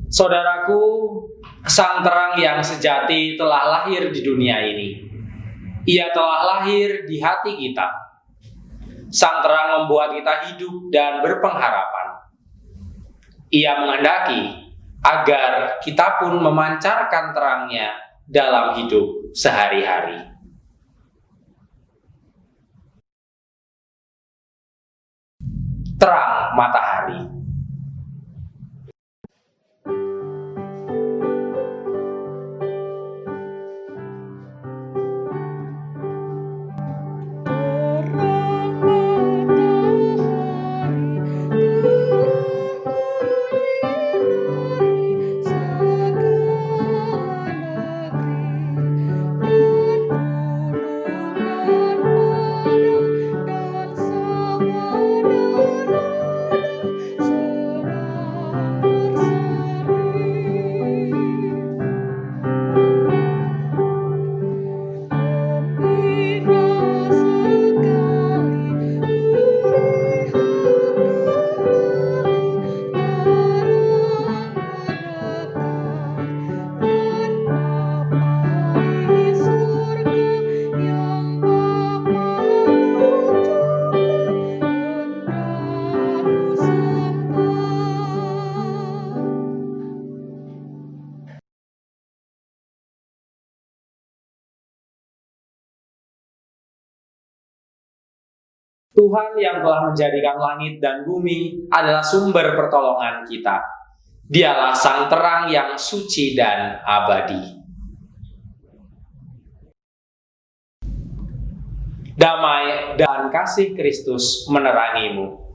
Saudaraku, sang terang yang sejati telah lahir di dunia ini. Ia telah lahir di hati kita. Sang terang membuat kita hidup dan berpengharapan. Ia menghendaki agar kita pun memancarkan terangnya dalam hidup sehari-hari. Terang matahari. Tuhan yang telah menjadikan langit dan bumi adalah sumber pertolongan kita. Dialah sang terang yang suci dan abadi. Damai dan kasih Kristus menerangimu.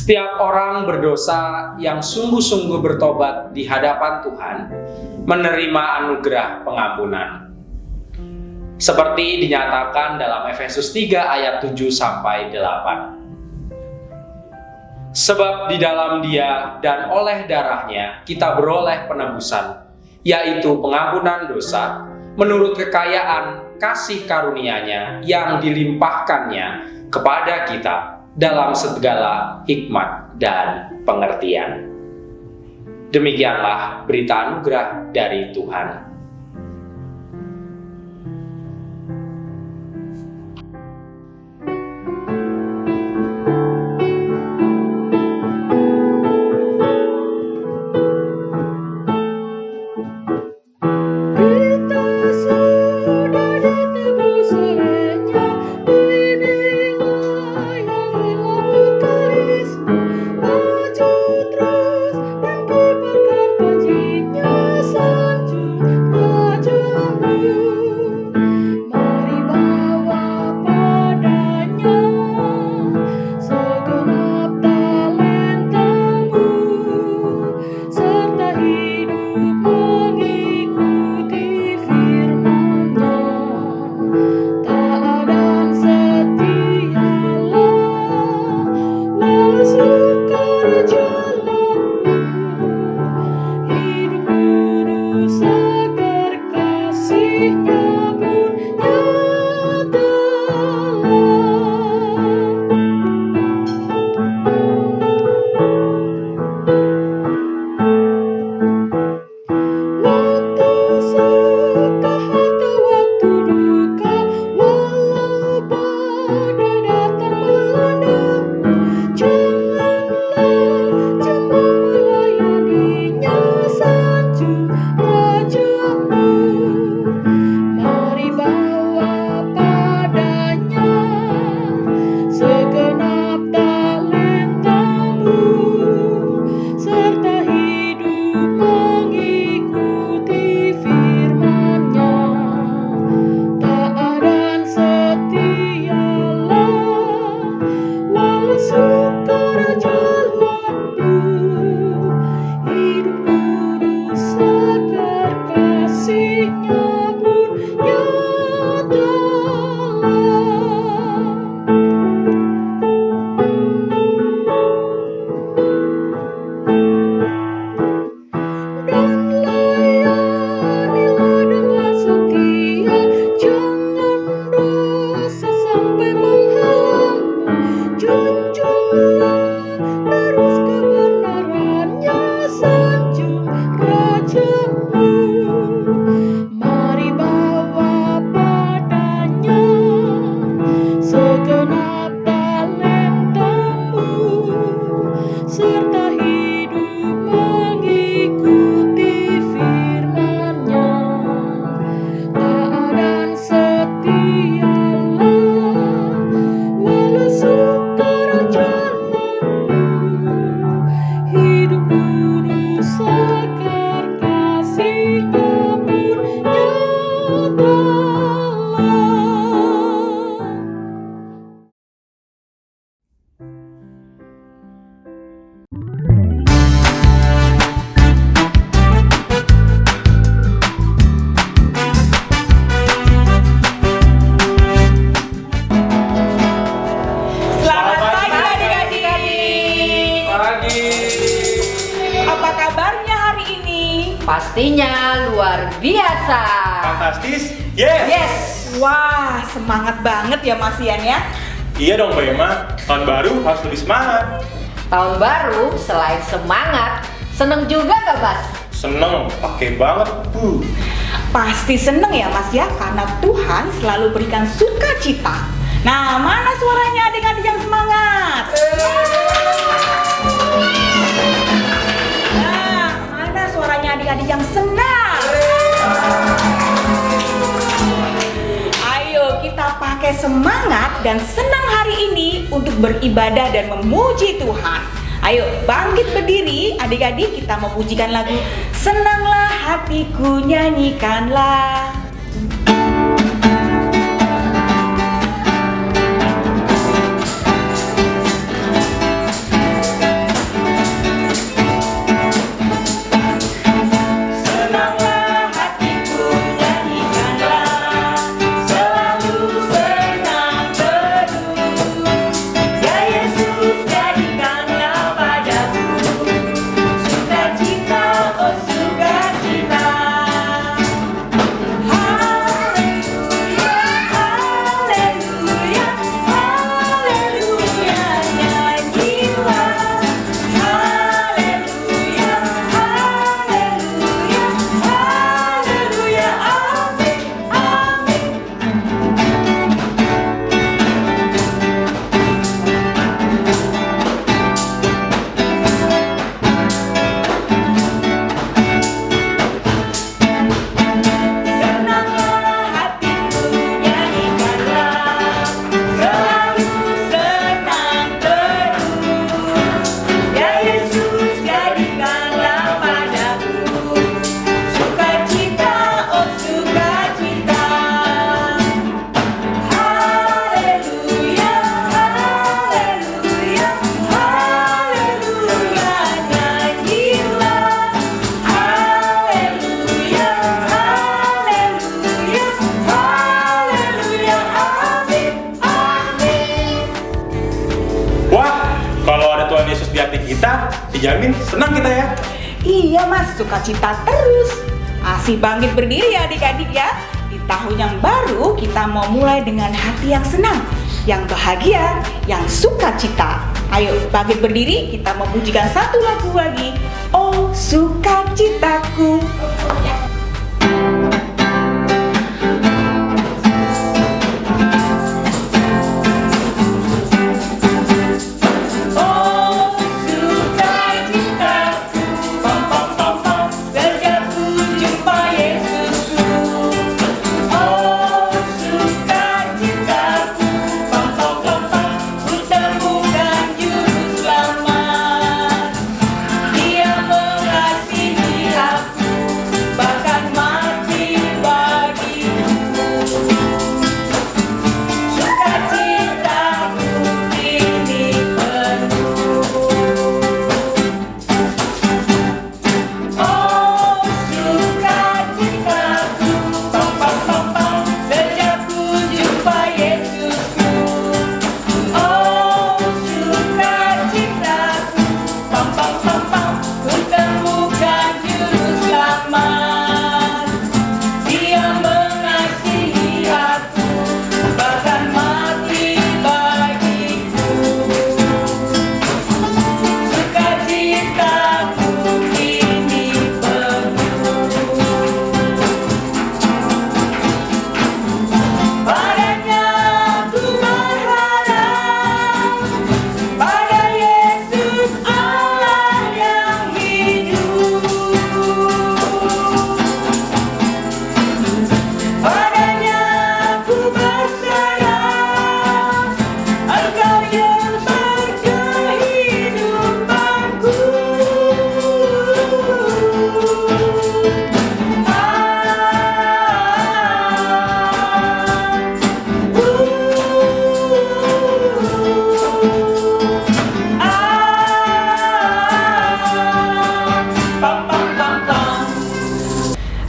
Setiap orang berdosa yang sungguh-sungguh bertobat di hadapan Tuhan menerima anugerah pengampunan. Seperti dinyatakan dalam Efesus 3 ayat 7-8. Sebab di dalam Dia dan oleh darahnya kita beroleh penebusan, yaitu pengampunan dosa, menurut kekayaan kasih karunia-Nya yang dilimpahkannya kepada kita dalam segala hikmat dan pengertian. Demikianlah berita anugerah dari Tuhan. Pastinya luar biasa. Fantastis, yes! Yes. Wah, semangat banget ya Mas Ian ya. Iya dong Mbak Emma, tahun baru harus lebih semangat. Tahun baru selain semangat, seneng juga gak Mas? Seneng, pakai banget. Pasti seneng ya Mas ya, karena Tuhan selalu berikan sukacita. Nah, mana suaranya adik-adik yang semangat? Nah, mana suaranya adik-adik yang senang? Ayo kita pakai semangat dan senang hari ini untuk beribadah dan memuji Tuhan. Ayo bangkit berdiri adik-adik, kita memujikan lagu Senanglah Hatiku, nyanyikanlah. dijamin senang kita ya. Iya mas, sukacita terus. Asik bangkit berdiri ya adik-adik ya. Di tahun yang baru kita mau mulai dengan hati yang senang, yang bahagia, yang sukacita. Ayo bangkit berdiri, kita memujikan satu lagu lagi. Oh sukacitaku.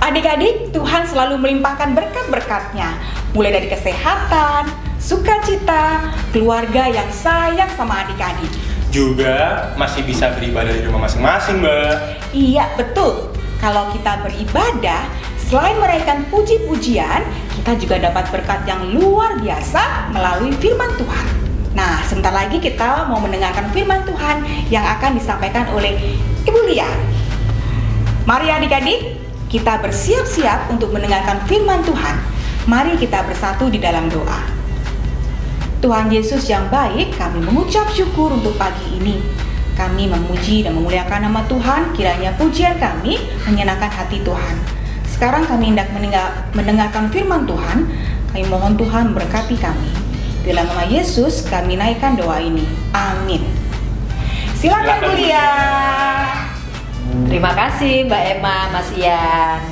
Adik-adik, Tuhan selalu melimpahkan berkat-berkat-Nya, mulai dari kesehatan, sukacita, keluarga yang sayang sama adik-adik. Juga masih bisa beribadah di rumah masing-masing, Mbak. Iya, betul. Kalau kita beribadah, selain meraihkan puji-pujian, kita juga dapat berkat yang luar biasa melalui firman Tuhan. Nah, sebentar lagi kita mau mendengarkan firman Tuhan yang akan disampaikan oleh Ibu Lia. Mari adik-adik, kita bersiap-siap untuk mendengarkan firman Tuhan. Mari kita bersatu di dalam doa. Tuhan Yesus yang baik, kami mengucap syukur untuk pagi ini. Kami memuji dan memuliakan nama Tuhan, kiranya pujian kami menyenangkan hati Tuhan. Sekarang kami hendak mendengarkan firman Tuhan. Kami mohon Tuhan memberkati kami. Dalam nama Yesus kami naikkan doa ini. Amin. Silakan Bu Lia. Terima kasih Mbak Emma, Mas Ian.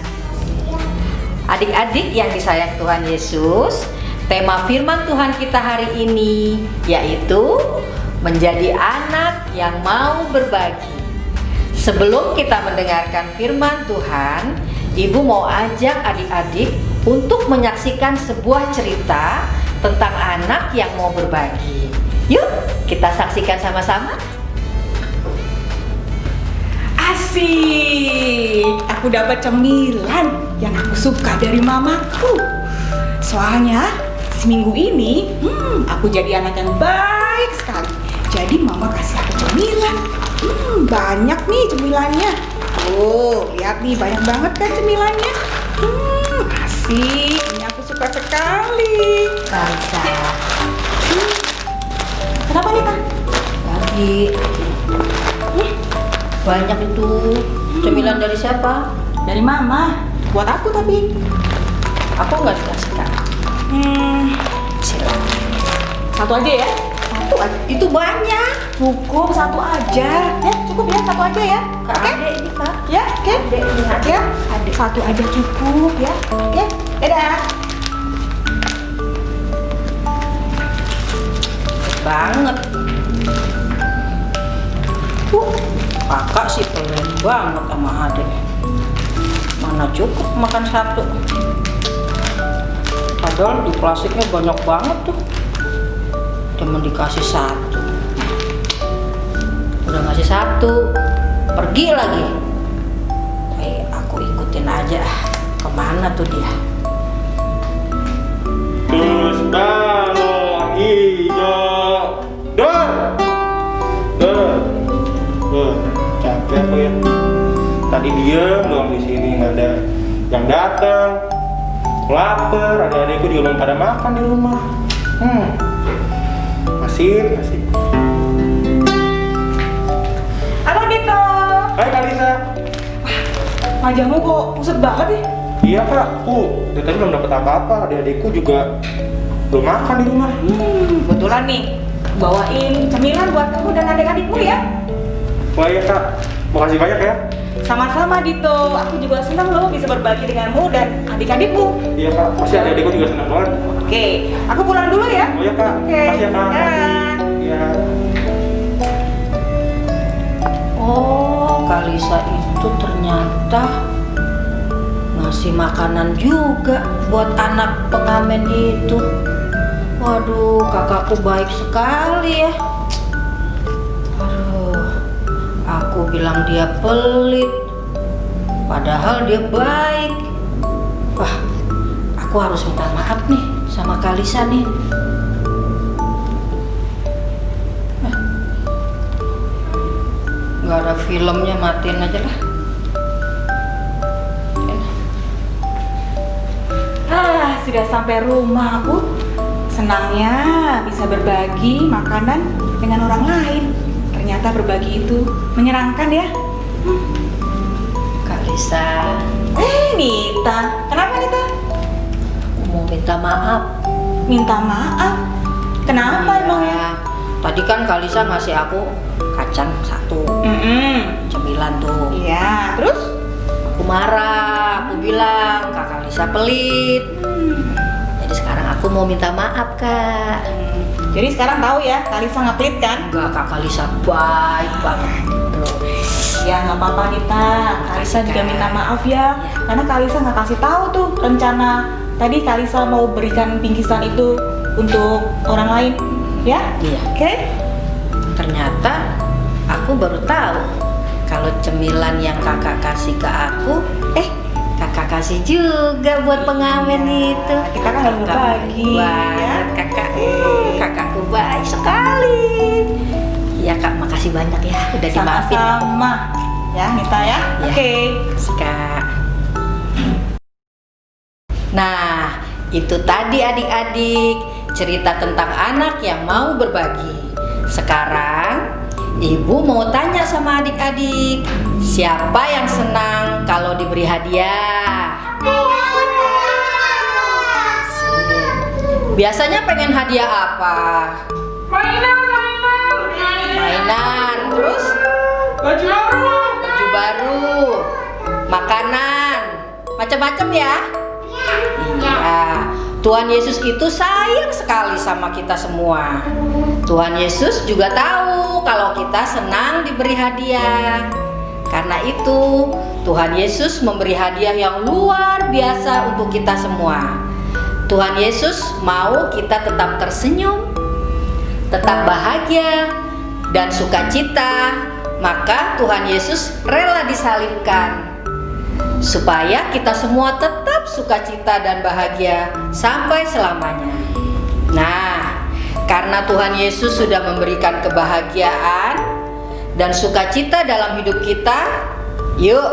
Adik-adik yang disayang Tuhan Yesus, tema firman Tuhan kita hari ini yaitu menjadi anak yang mau berbagi. Sebelum kita mendengarkan firman Tuhan, Ibu mau ajak adik-adik untuk menyaksikan sebuah cerita tentang anak yang mau berbagi. Yuk, kita saksikan sama-sama. Asik, aku dapat cemilan yang aku suka dari mamaku. Soalnya seminggu ini aku jadi anak yang baik sekali. Jadi mama kasih aku cemilan. Banyak nih cemilannya. Oh, lihat nih, banyak banget kan cemilannya. Asik, ini aku suka sekali. Baiklah, Kenapa nih Kak? bagi. Banyak itu. Cemilan dari siapa? Dari mama. Buat aku tapi. Aku nggak dikasih Kak. Silakan. Satu aja ya. Satu aja. Itu banyak. Cukup satu aja. Ya, cukup ya, satu aja ya. Kak Oke? Adek ini Kak. Ya, oke. Adek ini Adek. Ya, Adek. satu aja cukup ya. Ya, dadah. Banget. Kakak sih pengen banget sama adek. Mana cukup makan satu. Padahal di plastiknya banyak banget tuh. Cuma dikasih satu. Udah ngasih masih satu, pergi lagi. Aku ikutin aja. Kemana tuh dia? Terus balon hijau. Dor. Capek aku ya. Tadi diem doang di sini, nggak ada yang datang. Lapar, adik-adikku juga belum pada makan di rumah. Masih. Halo Dito. Hai Kalisa. Wajahmu kok pusat banget ya? Iya kak, dari tadi belum dapat apa-apa. Adik-adikku juga belum makan di rumah. Kebetulan nih, bawain cemilan buat kamu dan adik-adikmu ya. Wah iya kak, makasih banyak ya. Sama-sama Dito, aku juga senang loh bisa berbagi denganmu dan adik-adikmu. Iya kak, pasti adik-adikku juga senang banget. Oke, aku pulang dulu ya. Oh iya kak, Oke, makasih ya kak. dah. Iya. Oh, Kalisa itu ternyata ngasih makanan juga buat anak pengamen itu. Waduh, kakakku baik sekali ya. Aduh, aku bilang dia pelit, padahal dia baik. Wah, aku harus minta maaf nih sama Kalisa nih. Gak ada filmnya, matiin aja lah. Sudah sampai rumah aku. Senangnya bisa berbagi makanan dengan orang lain. Ternyata berbagi itu menyenangkan ya. Kalisa, Nita, kenapa Nita? aku mau minta maaf. Minta maaf. Kenapa Iya, emangnya? tadi kan Kalisa ngasih aku kacang satu, cemilan tuh. Iya, terus? Aku marah, aku bilang Kak Kalisa pelit. Jadi sekarang aku mau minta maaf, Kak. Jadi sekarang tahu ya, Kalisa nggak pelit kan? Enggak, Kak Kalisa baik banget. Ya nggak apa-apa Nita, Kalisa juga minta maaf ya. Karena Kalisa nggak kasih tahu tuh rencana tadi Kalisa mau berikan bingkisan itu untuk orang lain, ya? Iya. Oke? Ternyata aku baru tahu kalau cemilan yang kakak kasih ke aku, kakak kasih juga buat pengamen itu. Kita kan harus berbagi, banget, ya? kakak. Kakakku baik sekali. Ya kak, makasih banyak ya udah dimaafin. Sama-sama, ya Nita ya. Ya. Oke. Makasih, Kak. Nah, itu tadi adik-adik cerita tentang anak yang mau berbagi. Sekarang Ibu mau tanya sama adik-adik, siapa yang senang kalau diberi hadiah? Biasanya pengen hadiah apa? Mainan, terus baju baru, makanan, macam-macam ya. Iya, Tuhan Yesus itu sayang sekali sama kita semua. Tuhan Yesus juga tahu kalau kita senang diberi hadiah. Karena itu, Tuhan Yesus memberi hadiah yang luar biasa untuk kita semua. Tuhan Yesus mau kita tetap tersenyum, tetap bahagia, dan sukacita. Maka Tuhan Yesus rela disalibkan supaya kita semua tetap sukacita dan bahagia sampai selamanya. Nah, karena Tuhan Yesus sudah memberikan kebahagiaan dan sukacita dalam hidup kita, yuk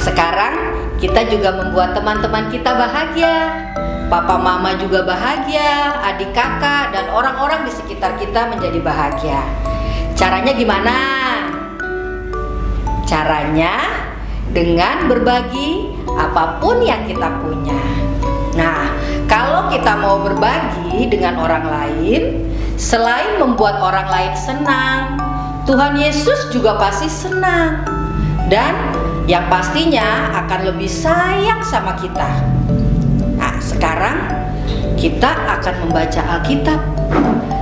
sekarang kita juga membuat teman-teman kita bahagia. Papa mama juga bahagia, adik kakak dan orang-orang di sekitar kita menjadi bahagia. Caranya gimana? Caranya dengan berbagi apapun yang kita punya. Nah, kalau kita mau berbagi dengan orang lain, selain membuat orang lain senang, Tuhan Yesus juga pasti senang. Dan yang pastinya akan lebih sayang sama kita. Nah, sekarang kita akan membaca Alkitab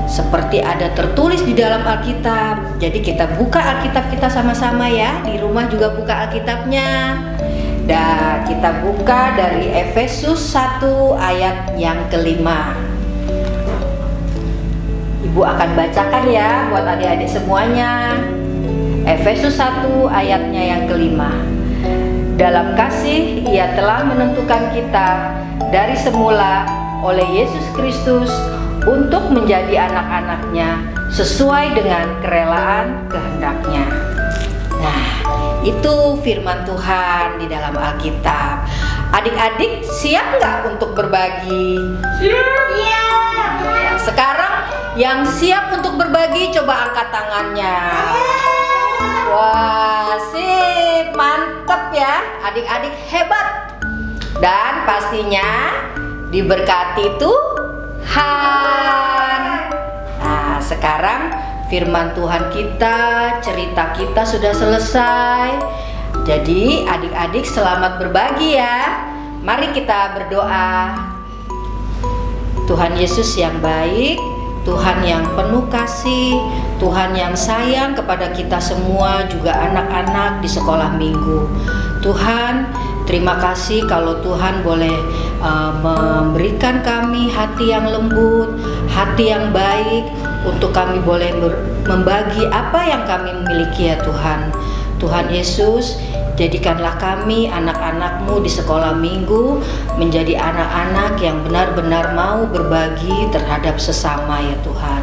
seperti ada tertulis di dalam Alkitab. Jadi kita buka Alkitab kita sama-sama ya. Di rumah juga buka Alkitabnya. Dan kita buka dari Efesus 1 ayat yang kelima. Ibu akan bacakan ya buat adik-adik semuanya. Efesus 1 ayatnya yang kelima. Dalam kasih ia telah menentukan kita dari semula oleh Yesus Kristus untuk menjadi anak-anaknya sesuai dengan kerelaan kehendak-Nya. Nah, itu firman Tuhan di dalam Alkitab. Adik-adik siap nggak untuk berbagi? Siap. Sekarang yang siap untuk berbagi coba angkat tangannya. Wah, sip, mantep ya, adik-adik hebat. Dan pastinya diberkati Tuhan. Nah, sekarang firman Tuhan kita, cerita kita sudah selesai. Jadi adik-adik selamat berbagi ya. Mari kita berdoa. Tuhan Yesus yang baik, Tuhan yang penuh kasih, Tuhan yang sayang kepada kita semua, juga anak-anak di sekolah minggu. Tuhan, terima kasih kalau Tuhan boleh memberikan kami hati yang lembut, hati yang baik, untuk kami boleh membagi apa yang kami miliki ya Tuhan. Tuhan Yesus, jadikanlah kami anak-anak-Mu di sekolah minggu menjadi anak-anak yang benar-benar mau berbagi terhadap sesama ya Tuhan.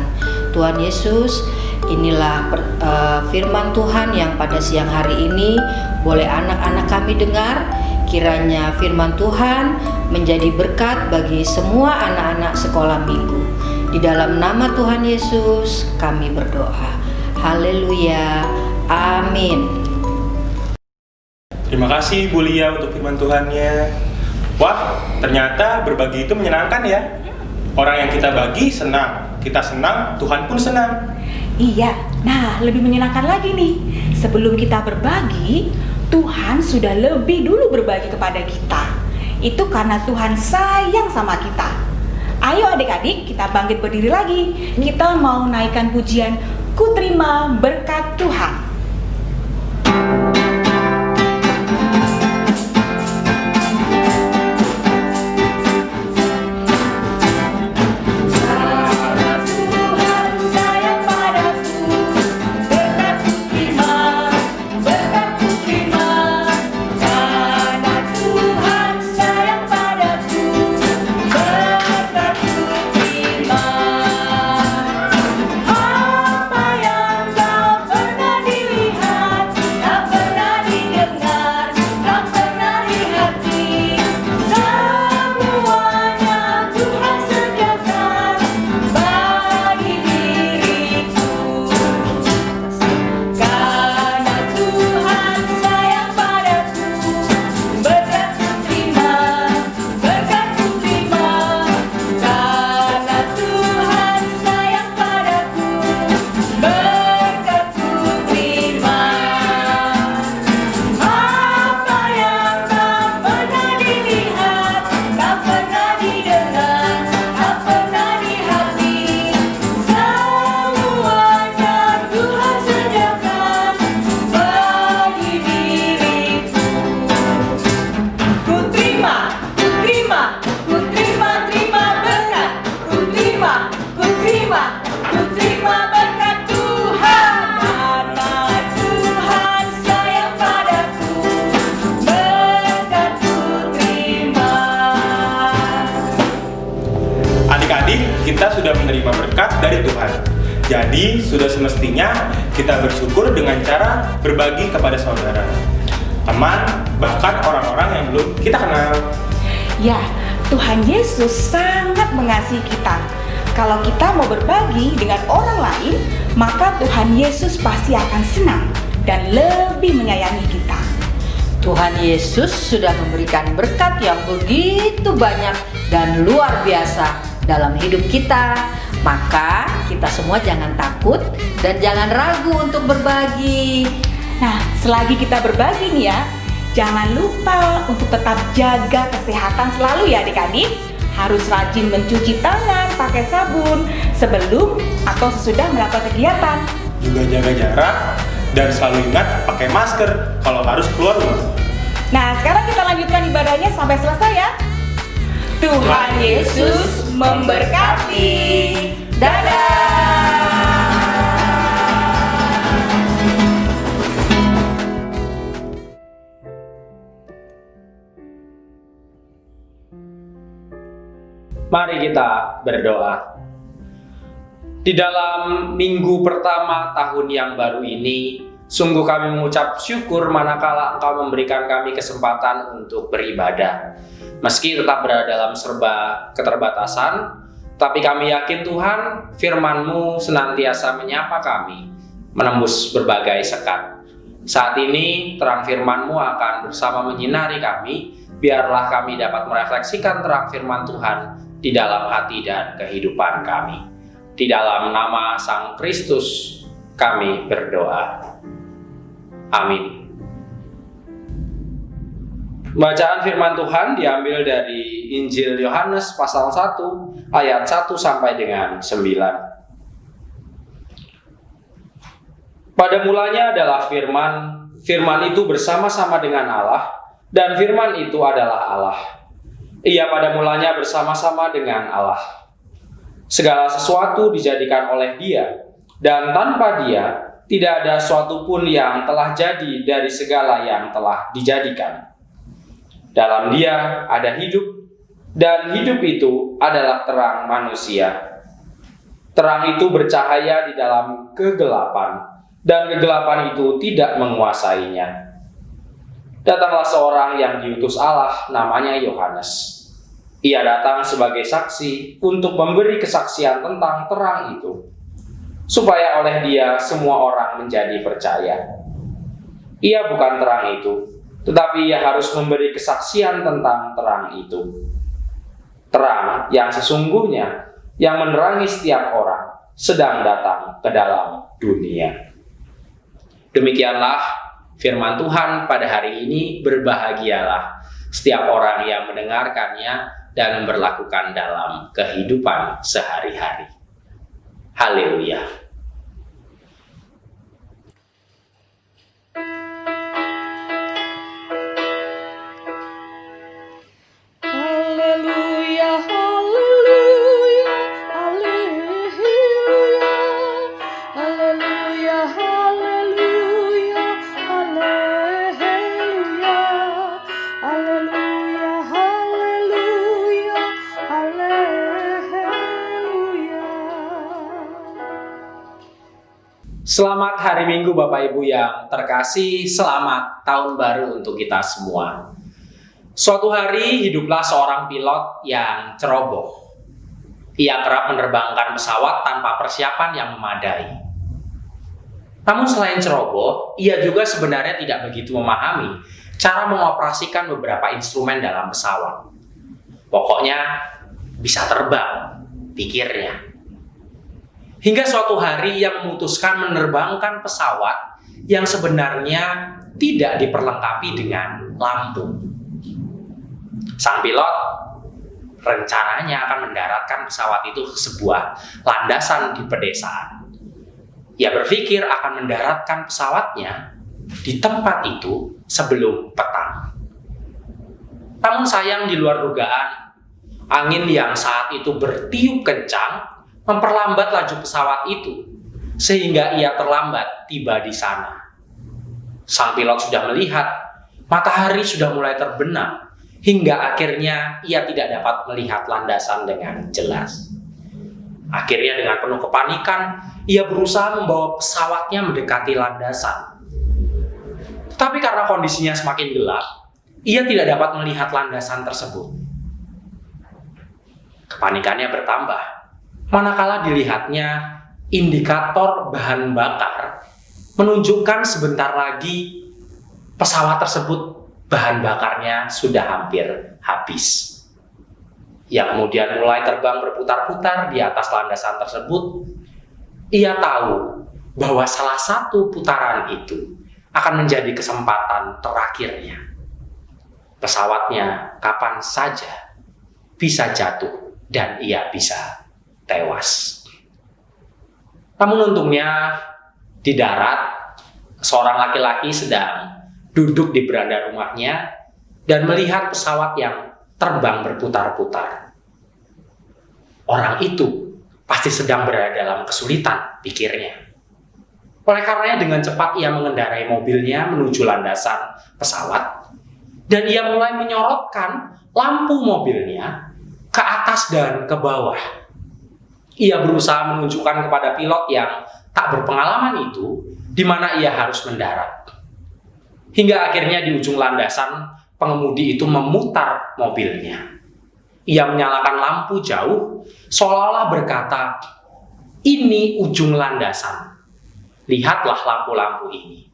Tuhan Yesus, inilah firman Tuhan yang pada siang hari ini boleh anak-anak kami dengar. Kiranya firman Tuhan menjadi berkat bagi semua anak-anak sekolah minggu. Di dalam nama Tuhan Yesus kami berdoa. Haleluya. Amin. Terima kasih Bu Lia untuk firman Tuhannya. Wah, ternyata berbagi itu menyenangkan ya. Orang yang kita bagi senang, kita senang, Tuhan pun senang. Iya, nah lebih menyenangkan lagi nih. Sebelum kita berbagi, Tuhan sudah lebih dulu berbagi kepada kita. Itu karena Tuhan sayang sama kita. Ayo adik-adik, kita bangkit berdiri lagi. Kita mau naikkan pujian Ku Terima Berkat Tuhan. Kita sudah menerima berkat dari Tuhan. Jadi sudah semestinya kita bersyukur dengan cara berbagi kepada saudara, teman, bahkan orang-orang yang belum kita kenal. Ya, Tuhan Yesus sangat mengasihi kita. Kalau kita mau berbagi dengan orang lain, maka Tuhan Yesus pasti akan senang dan lebih menyayangi kita. Tuhan Yesus sudah memberikan berkat yang begitu banyak dan luar biasa dalam hidup kita. Maka kita semua jangan takut dan jangan ragu untuk berbagi. Nah, selagi kita berbagi nih ya, jangan lupa untuk tetap jaga kesehatan selalu ya adik-adik. Harus rajin mencuci tangan pakai sabun sebelum atau sesudah melakukan kegiatan. Juga jaga jarak dan selalu ingat pakai masker kalau harus keluar rumah. Nah, sekarang kita lanjutkan ibadahnya sampai selesai ya. Tuhan Yesus memberkati. Dadah. Mari kita berdoa. Di dalam minggu pertama tahun yang baru ini, sungguh kami mengucap syukur manakala Engkau memberikan kami kesempatan untuk beribadah. Meski tetap berada dalam serba keterbatasan, tapi kami yakin Tuhan, firman-Mu senantiasa menyapa kami, menembus berbagai sekat. Saat ini terang firman-Mu akan bersama menyinari kami, biarlah kami dapat merefleksikan terang firman Tuhan di dalam hati dan kehidupan kami. Di dalam nama Sang Kristus kami berdoa. Amin. Bacaan firman Tuhan diambil dari Injil Yohanes pasal 1 ayat 1 sampai dengan 9. Pada mulanya adalah firman, firman itu bersama-sama dengan Allah, dan firman itu adalah Allah. Ia pada mulanya bersama-sama dengan Allah. Segala sesuatu dijadikan oleh Dia, dan tanpa Dia tidak ada sesuatu pun yang telah jadi dari segala yang telah dijadikan. Dalam Dia ada hidup, dan hidup itu adalah terang manusia. Terang itu bercahaya di dalam kegelapan, dan kegelapan itu tidak menguasainya. Datanglah seorang yang diutus Allah, namanya Yohanes. Ia datang sebagai saksi untuk memberi kesaksian tentang terang itu, supaya oleh Dia semua orang menjadi percaya. Ia bukan terang itu, tetapi Ia harus memberi kesaksian tentang terang itu. Terang yang sesungguhnya, yang menerangi setiap orang, sedang datang ke dalam dunia. Demikianlah firman Tuhan pada hari ini. Berbahagialah setiap orang yang mendengarkannya dan memperlakukan dalam kehidupan sehari-hari. Haleluya. Haleluya, haleluya, haleluya, haleluya, haleluya, haleluya, haleluya, haleluya, haleluya. Selamat hari Minggu Bapak Ibu yang terkasih, selamat tahun baru untuk kita semua. Suatu hari hiduplah seorang pilot yang ceroboh. Ia kerap menerbangkan pesawat tanpa persiapan yang memadai. Namun selain ceroboh, ia juga sebenarnya tidak begitu memahami cara mengoperasikan beberapa instrumen dalam pesawat. Pokoknya bisa terbang, pikirnya. Hingga suatu hari ia memutuskan menerbangkan pesawat yang sebenarnya tidak diperlengkapi dengan lampu. Sang pilot rencananya akan mendaratkan pesawat itu ke sebuah landasan di pedesaan. Ia berpikir akan mendaratkan pesawatnya di tempat itu sebelum petang. Namun sayang, di luar dugaan, angin yang saat itu bertiup kencang memperlambat laju pesawat itu, sehingga ia terlambat tiba di sana. Sang pilot sudah melihat matahari sudah mulai terbenam, hingga akhirnya ia tidak dapat melihat landasan dengan jelas. Akhirnya dengan penuh kepanikan, ia berusaha membawa pesawatnya mendekati landasan. Tapi karena kondisinya semakin gelap, ia tidak dapat melihat landasan tersebut. Kepanikannya bertambah, manakala dilihatnya indikator bahan bakar menunjukkan sebentar lagi pesawat tersebut bahan bakarnya sudah hampir habis. Ia kemudian mulai terbang berputar-putar di atas landasan tersebut. Ia tahu bahwa salah satu putaran itu akan menjadi kesempatan terakhirnya. Pesawatnya kapan saja bisa jatuh dan ia bisa tewas. Namun untungnya di darat, seorang laki-laki sedang duduk di beranda rumahnya dan melihat pesawat yang terbang berputar-putar. Orang itu pasti sedang berada dalam kesulitan, pikirnya. Oleh karenanya dengan cepat ia mengendarai mobilnya menuju landasan pesawat, dan ia mulai menyorotkan lampu mobilnya ke atas dan ke bawah. Ia berusaha menunjukkan kepada pilot yang tak berpengalaman itu di mana ia harus mendarat. Hingga akhirnya di ujung landasan, pengemudi itu memutar mobilnya. Ia menyalakan lampu jauh, seolah-olah berkata, "Ini ujung landasan. Lihatlah lampu-lampu ini."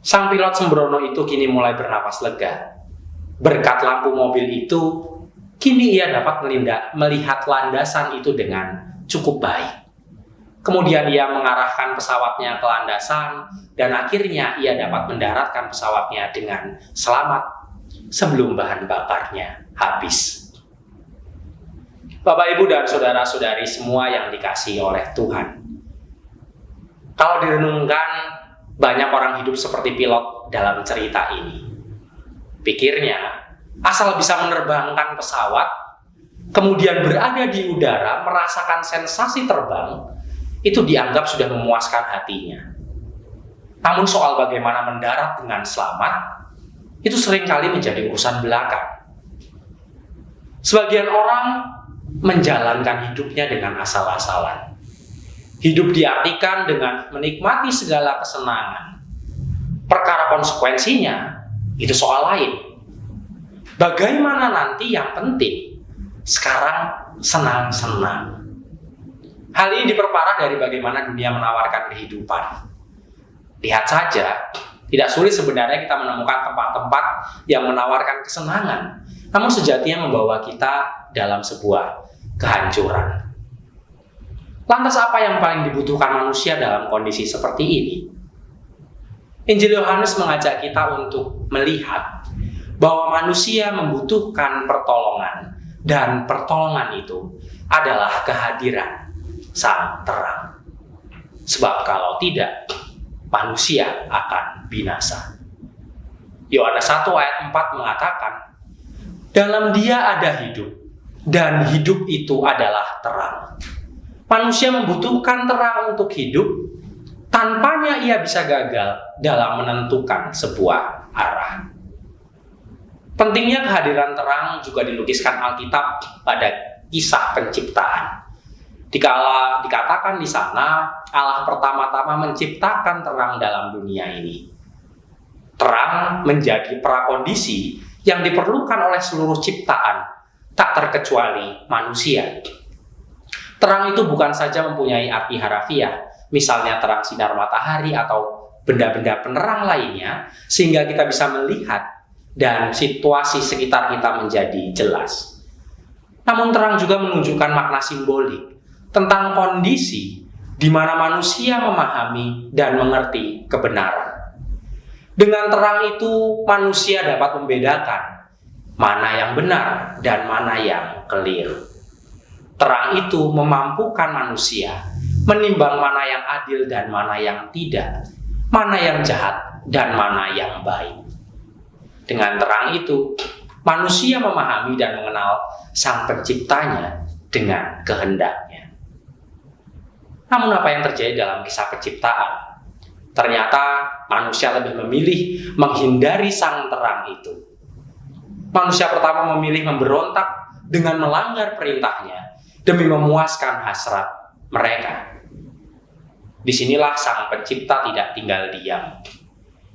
Sang pilot sembrono itu kini mulai bernapas lega. Berkat lampu mobil itu, kini ia dapat melihat landasan itu dengan cukup baik. Kemudian ia mengarahkan pesawatnya ke landasan dan akhirnya ia dapat mendaratkan pesawatnya dengan selamat sebelum bahan bakarnya habis. Bapak, Ibu, dan saudara-saudari semua yang dikasihi oleh Tuhan. Kalau direnungkan, banyak orang hidup seperti pilot dalam cerita ini. Pikirnya, asal bisa menerbangkan pesawat, kemudian berada di udara, merasakan sensasi terbang, itu dianggap sudah memuaskan hatinya. Namun soal bagaimana mendarat dengan selamat, itu seringkali menjadi urusan belaka. Sebagian orang menjalankan hidupnya dengan asal-asalan. Hidup diartikan dengan menikmati segala kesenangan. Perkara konsekuensinya, itu soal lain. Bagaimana nanti yang penting, sekarang senang-senang. Hal ini diperparah dari bagaimana dunia menawarkan kehidupan. Lihat saja, tidak sulit sebenarnya kita menemukan tempat-tempat yang menawarkan kesenangan, namun sejatinya membawa kita dalam sebuah kehancuran. Lantas apa yang paling dibutuhkan manusia dalam kondisi seperti ini? Injil Yohanes mengajak kita untuk melihat bahwa manusia membutuhkan pertolongan, dan pertolongan itu adalah kehadiran Sang Terang. Sebab kalau tidak, manusia akan binasa. Yohanes 1 ayat 4 mengatakan, "Dalam Dia ada hidup, dan hidup itu adalah terang." Manusia membutuhkan terang untuk hidup, tanpanya ia bisa gagal dalam menentukan sebuah arah. Pentingnya kehadiran terang juga dilukiskan Alkitab pada kisah penciptaan. Dikala dikatakan di sana, Allah pertama-tama menciptakan terang dalam dunia ini. Terang menjadi prakondisi yang diperlukan oleh seluruh ciptaan, tak terkecuali manusia. Terang itu bukan saja mempunyai arti harafiah, misalnya terang sinar matahari atau benda-benda penerang lainnya, sehingga kita bisa melihat dan situasi sekitar kita menjadi jelas. Namun terang juga menunjukkan makna simbolik tentang kondisi di mana manusia memahami dan mengerti kebenaran. Dengan terang itu, manusia dapat membedakan mana yang benar dan mana yang keliru. Terang itu memampukan manusia menimbang mana yang adil dan mana yang tidak, mana yang jahat dan mana yang baik. Dengan terang itu, manusia memahami dan mengenal Sang Penciptanya dengan kehendaknya. Namun apa yang terjadi dalam kisah penciptaan? Ternyata manusia lebih memilih menghindari Sang Terang itu. Manusia pertama memilih memberontak dengan melanggar perintahnya demi memuaskan hasrat mereka. Disinilah Sang Pencipta tidak tinggal diam.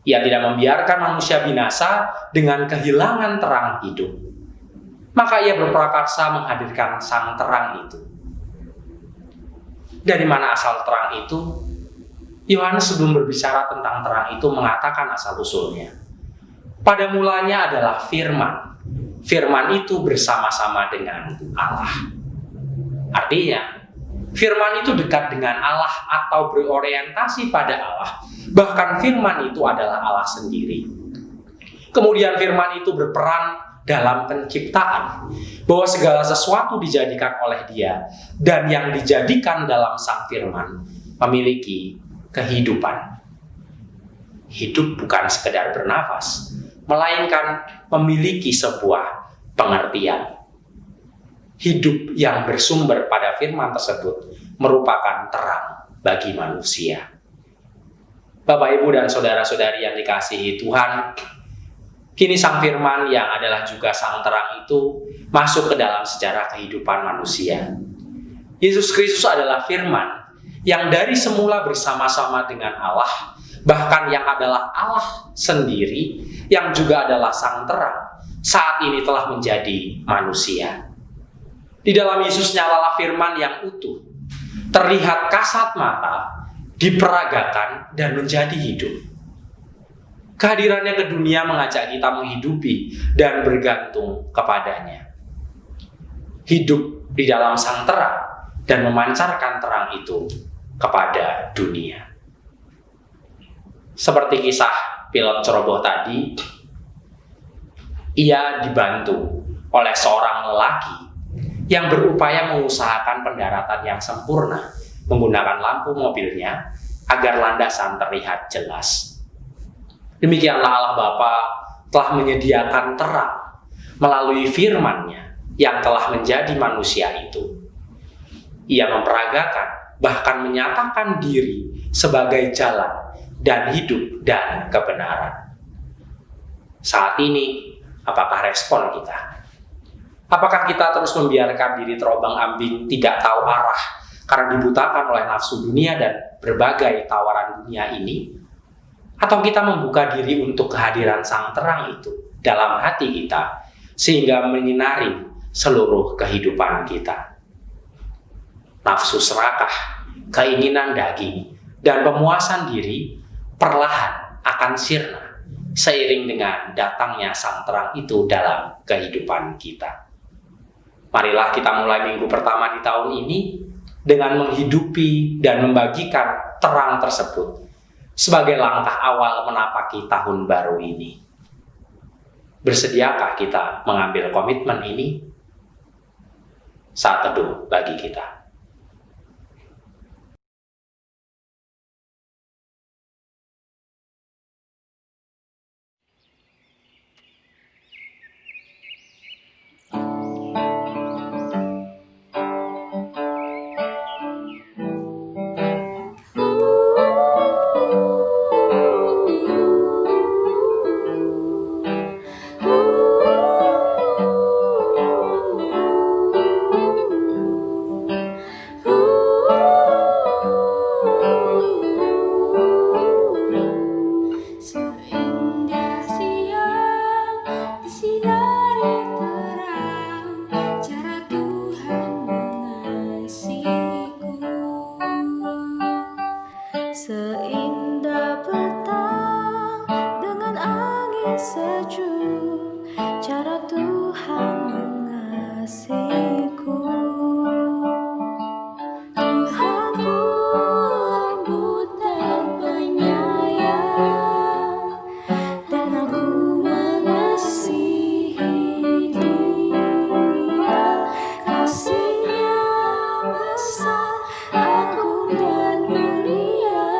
Ia tidak membiarkan manusia binasa dengan kehilangan terang hidup. Maka ia berprakarsa menghadirkan Sang Terang itu. Dari mana asal terang itu? Yohanes sebelum berbicara tentang terang itu mengatakan asal-usulnya. Pada mulanya adalah firman. Firman itu bersama-sama dengan Allah. Artinya, firman itu dekat dengan Allah atau berorientasi pada Allah. Bahkan firman itu adalah Allah sendiri. Kemudian firman itu berperan dalam penciptaan, bahwa segala sesuatu dijadikan oleh Dia, dan yang dijadikan dalam Sang Firman memiliki kehidupan. Hidup bukan sekedar bernafas, melainkan memiliki sebuah pengertian. Hidup yang bersumber pada firman tersebut merupakan terang bagi manusia. Bapak, Ibu, dan saudara-saudari yang dikasihi Tuhan, Kini Sang Firman yang adalah juga Sang Terang itu masuk ke dalam sejarah kehidupan manusia. Yesus Kristus adalah Firman yang dari semula bersama-sama dengan Allah, bahkan yang adalah Allah sendiri, yang juga adalah Sang Terang, saat ini telah menjadi manusia. Di dalam Yesus nyalalah Firman yang utuh, terlihat kasat mata, diperagakan, dan menjadi hidup. Kehadirannya ke dunia mengajak kita menghidupi dan bergantung kepadanya. Hidup di dalam Sang Terang dan memancarkan terang itu kepada dunia. Seperti kisah pilot ceroboh tadi, ia dibantu oleh seorang lelaki yang berupaya mengusahakan pendaratan yang sempurna menggunakan lampu mobilnya agar landasan terlihat jelas. Demikianlah Allah Bapa telah menyediakan terang melalui firman-Nya yang telah menjadi manusia itu. Ia memperagakan, bahkan menyatakan diri sebagai jalan dan hidup dan kebenaran. Saat ini, apakah respon kita? Apakah kita terus membiarkan diri terombang-ambing, tidak tahu arah karena dibutakan oleh nafsu dunia dan berbagai tawaran dunia ini? Atau kita membuka diri untuk kehadiran Sang Terang itu dalam hati kita, sehingga menyinari seluruh kehidupan kita? Nafsu serakah, keinginan daging, dan pemuasan diri perlahan akan sirna seiring dengan datangnya Sang Terang itu dalam kehidupan kita. Marilah kita mulai minggu pertama di tahun ini dengan menghidupi dan membagikan terang tersebut sebagai langkah awal menapaki tahun baru ini. Bersediakah kita mengambil komitmen ini? Saat teduh bagi kita. Seindah petang dengan angin sejuk, cara Tuhan mengasihiku. Tuhanku lembut dan penyayang, dan aku mengasihi Dia. Kasih-Nya besar, agung dan mulia,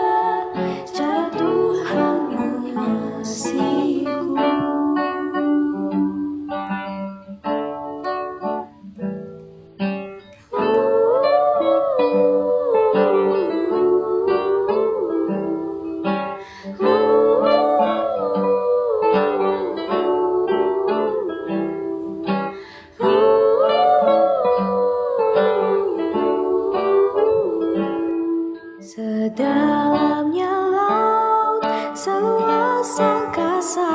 cara Tuhan mengasihiku. Sedalamnya laut, seluas angkasa,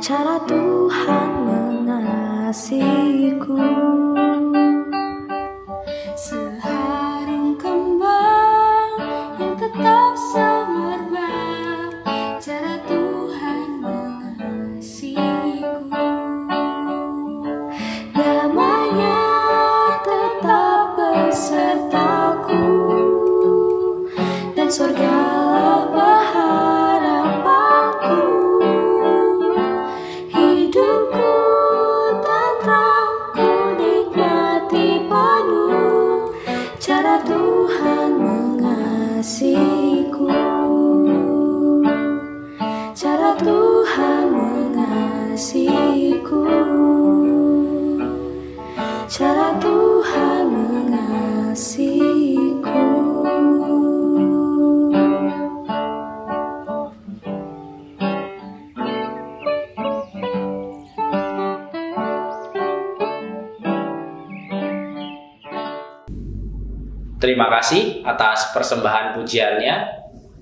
cara Tuhan mengasihiku. Seharum kembang yang tetap semerbak, cara Tuhan mengasihiku. Damai-Nya tetap besertaku, dan surgalah pengharapanku. Hidupku tentram, ku nikmati penuh, cara Tuhan mengasihiku. Cara Tuhan mengasihiku. Cara Tuhan mengasihiku. Terima kasih atas persembahan pujiannya.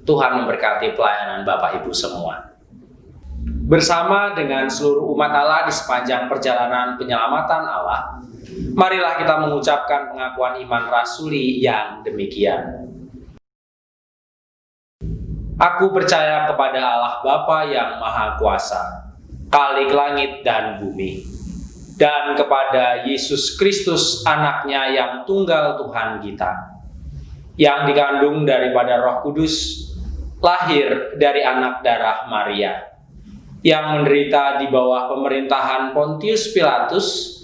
Tuhan memberkati pelayanan Bapak Ibu semua. Bersama dengan seluruh umat Allah di sepanjang perjalanan penyelamatan Allah, marilah kita mengucapkan pengakuan iman rasuli yang demikian. Aku percaya kepada Allah Bapa yang Maha Kuasa, Khalik langit dan bumi, dan kepada Yesus Kristus anaknya yang tunggal Tuhan kita, yang dikandung daripada Roh Kudus, lahir dari anak darah Maria, yang menderita di bawah pemerintahan Pontius Pilatus,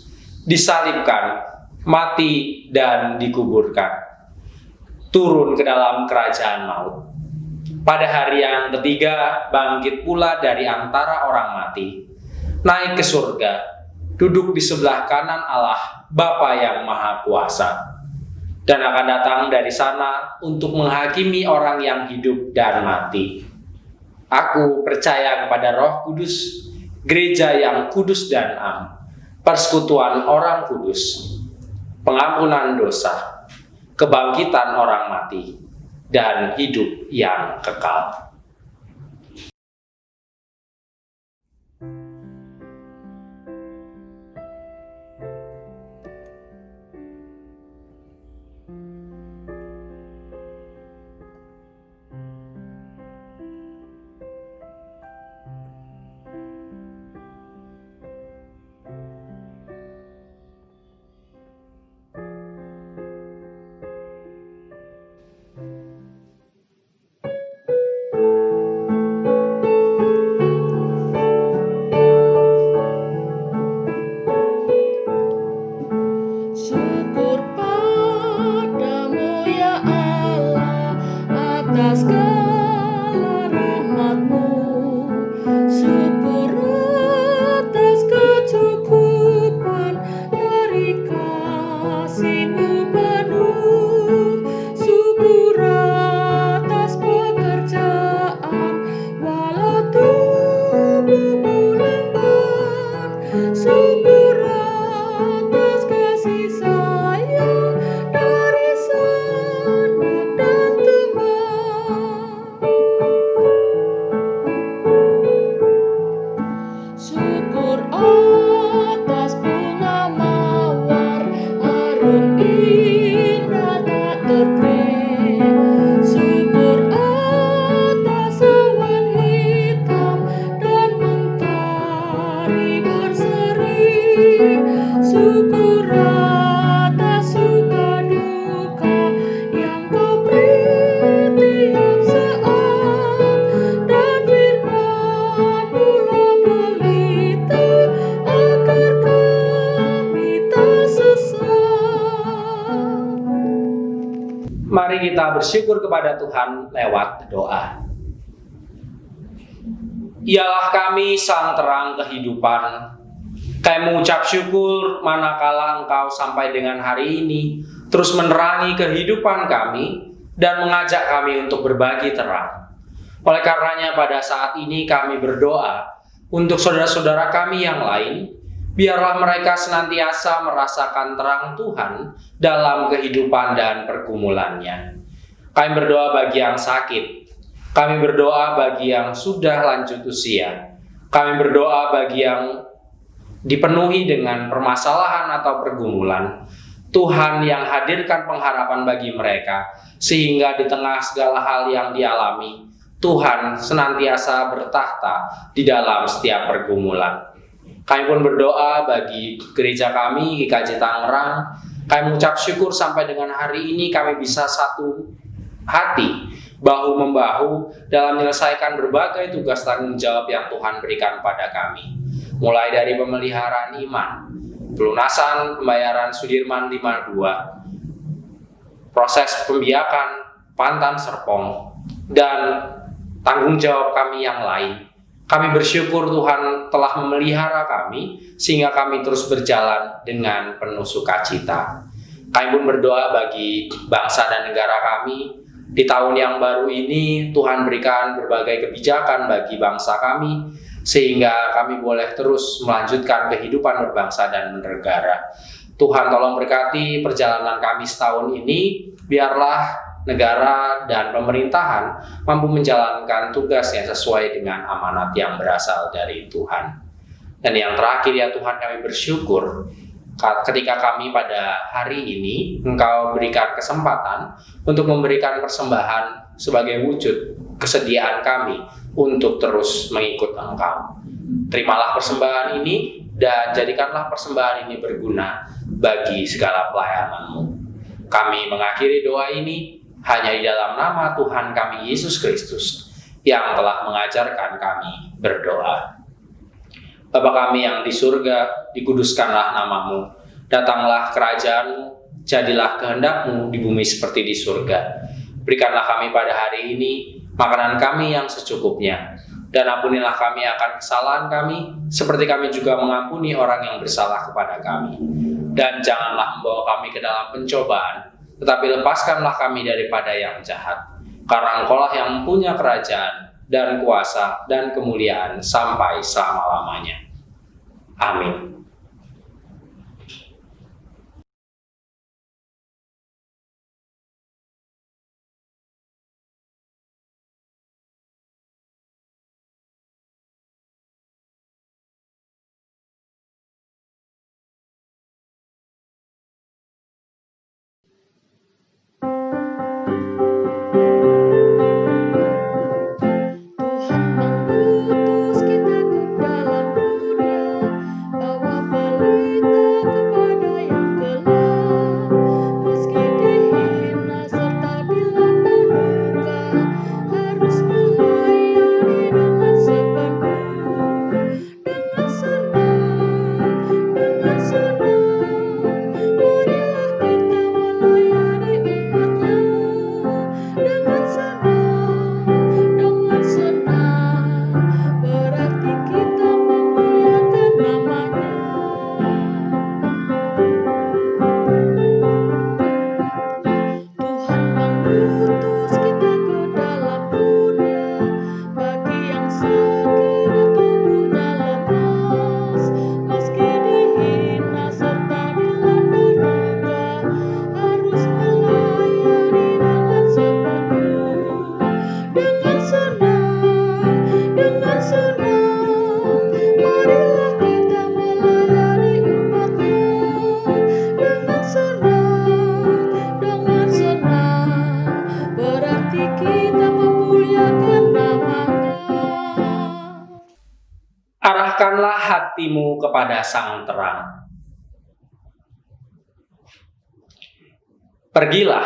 disalibkan, mati, dan dikuburkan, turun ke dalam kerajaan maut. Pada hari yang ketiga, bangkit pula dari antara orang mati, naik ke surga, duduk di sebelah kanan Allah, Bapa yang Maha Kuasa, dan akan datang dari sana untuk menghakimi orang yang hidup dan mati. Aku percaya kepada Roh Kudus, gereja yang kudus dan am, persekutuan orang kudus, pengampunan dosa, kebangkitan orang mati, dan hidup yang kekal. Syukur padamu ya Allah atas segala rahmat-Mu. Syukur atas kecukupan dari kasih-Mu penuh. Syukur atas pekerjaan walau tubuhmu lemban. Syukur atas kasih sayang dari sanak dan teman. Syukur atas bunga mawar, harum indah tak terkait. Syukur atas awan hitam dan mentari berseri. Syukur atas suka duka yang Kau beri tiap saat, dan firman-Mu lah pelita agar kami tak sesat. Mari kita bersyukur kepada Tuhan lewat doa. Ialah kami sang terang kehidupan. Kami mengucap syukur manakala Engkau sampai dengan hari ini terus menerangi kehidupan kami dan mengajak kami untuk berbagi terang. Oleh karenanya pada saat ini kami berdoa untuk saudara-saudara kami yang lain, biarlah mereka senantiasa merasakan terang Tuhan dalam kehidupan dan pergumulannya. Kami berdoa bagi yang sakit, kami berdoa bagi yang sudah lanjut usia, kami berdoa bagi yang dipenuhi dengan permasalahan atau pergumulan. Tuhan yang hadirkan pengharapan bagi mereka, sehingga di tengah segala hal yang dialami, Tuhan senantiasa bertahta di dalam setiap pergumulan. Kami pun berdoa bagi gereja kami, GKJ Tangerang. Kami mengucap syukur sampai dengan hari ini kami bisa satu hati, bahu-membahu dalam menyelesaikan berbagai tugas tanggung jawab yang Tuhan berikan pada kami. Mulai dari pemeliharaan iman, pelunasan pembayaran Sudirman 52, proses pembiakan Pantan Serpong, dan tanggung jawab kami yang lain. Kami bersyukur Tuhan telah memelihara kami sehingga kami terus berjalan dengan penuh sukacita. Kami pun berdoa bagi bangsa dan negara kami. Di tahun yang baru ini Tuhan berikan berbagai kebijakan bagi bangsa kami, sehingga kami boleh terus melanjutkan kehidupan berbangsa dan bernegara. Tuhan tolong berkati perjalanan kami setahun ini, biarlah negara dan pemerintahan mampu menjalankan tugasnya sesuai dengan amanat yang berasal dari Tuhan. Dan yang terakhir ya Tuhan, kami bersyukur ketika kami pada hari ini Engkau berikan kesempatan untuk memberikan persembahan sebagai wujud kesediaan kami untuk terus mengikut Engkau. Terimalah persembahan ini dan jadikanlah persembahan ini berguna bagi segala pelayanan-Mu. Kami mengakhiri doa ini hanya di dalam nama Tuhan kami Yesus Kristus yang telah mengajarkan kami berdoa. Bapa kami yang di surga, dikuduskanlah nama-Mu. Datanglah kerajaan-Mu, jadilah kehendak-Mu di bumi seperti di surga. Berikanlah kami pada hari ini makanan kami yang secukupnya. Dan ampunilah kami akan kesalahan kami, seperti kami juga mengampuni orang yang bersalah kepada kami. Dan janganlah membawa kami ke dalam pencobaan, tetapi lepaskanlah kami daripada yang jahat. Karena Engkau-lah yang punya kerajaan, dan kuasa, dan kemuliaan sampai selama-lamanya. Amin. Tuhan mengutus kita ke dalam dunia, bawa berita kepada yang gelap. Meski dihina serta dilanda duka, harus melayani dengan sepenuh. Dengan senang, marilah kita melayani umat-Nya. Dengan senang, berarti kita memuliakan nama-Nya. Tuhan mengutus kita ke dalam dunia, bagi yang sakit dan tubuhnya lemas. Meski dihina serta dilanda duka, harus melayani dengan sepenuh. Dengan senang, marilah kita melayani umat-Nya. Dengan senang, berarti kita memuliakan nama-Nya. Arahkanlah hatimu kepada Sang Terang. Pergilah,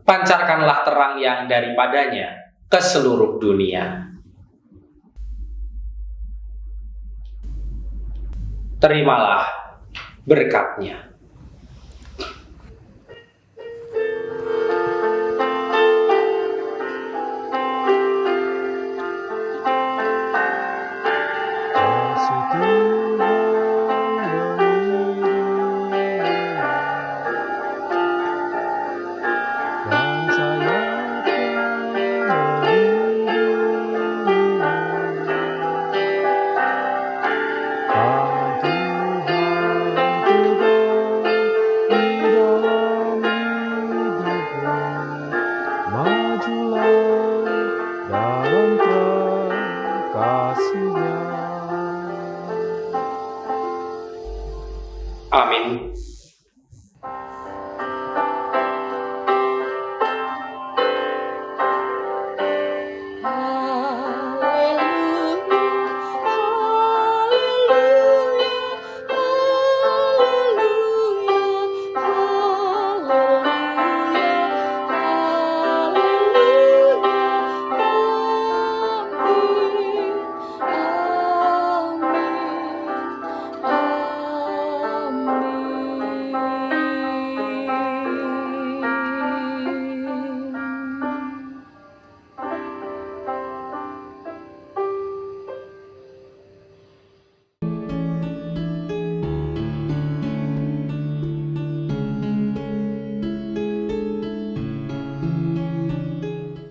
pancarkanlah terang yang daripadanya ke seluruh dunia. Terimalah berkat-Nya. Kasih Tuhan dan sayapnya Amin.